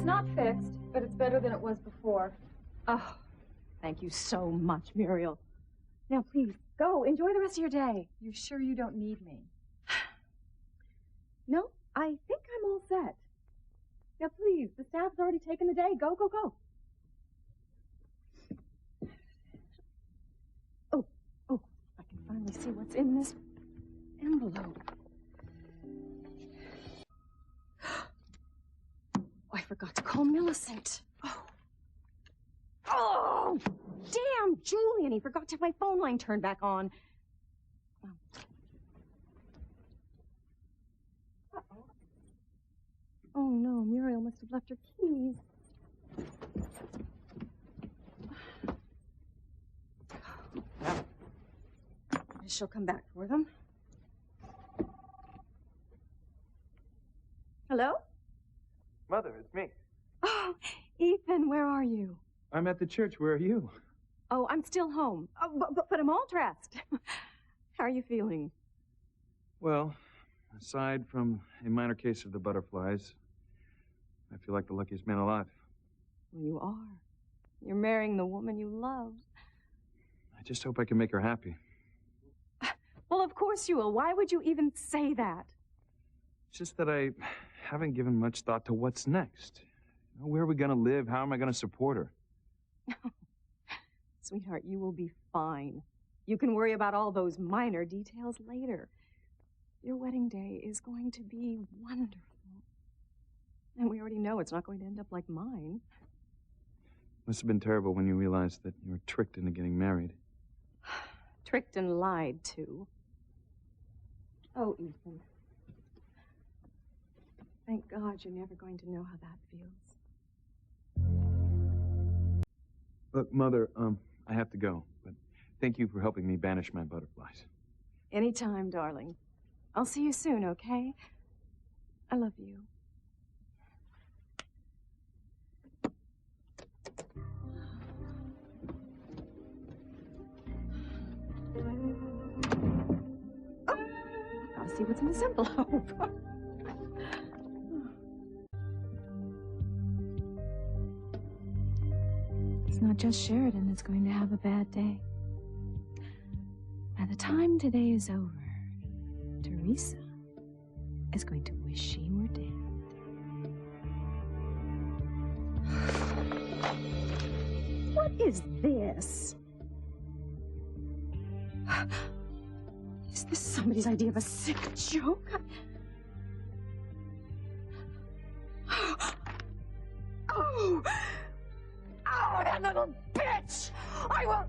not fixed, but it's better than it was before. Oh, thank you so much, Muriel. Now, please, go. Enjoy the rest of your day. You sure you don't need me? No, I think I'm all set. Now, please, the staff's already taken the day. Go, go, go. Oh, I can finally see what's in this envelope. Oh, I forgot to call Millicent. Oh, damn, Julian, he forgot to have my phone line turned back on. Uh-oh. Oh, no, Muriel must have left her keys. I she'll come back for them. Hello? Mother, it's me. Oh, Ethan, where are you? I'm at the church. Where are you? Oh, I'm still home. Oh, but I'm all dressed. How are you feeling? Well, aside from a minor case of the butterflies, I feel like the luckiest man alive. Well, you are. You're marrying the woman you love. I just hope I can make her happy. Well, of course you will. Why would you even say that? It's just that I haven't given much thought to what's next. Where are we going to live? How am I going to support her? Sweetheart, you will be fine. You can worry about all those minor details later. Your wedding day is going to be wonderful. And we already know it's not going to end up like mine. Must have been terrible when you realized that you were tricked into getting married. Tricked and lied to. Oh, Ethan. Thank God you're never going to know how that feels. Look, Mother, I have to go, but thank you for helping me banish my butterflies. Anytime, darling. I'll see you soon, okay? I love you. Oh, I'll see what's in this envelope. It's not just Sheridan that's going to have a bad day. By the time today is over, Teresa is going to wish she were dead. What is this? Is this somebody's idea of a sick joke? Oh, that little bitch! I will...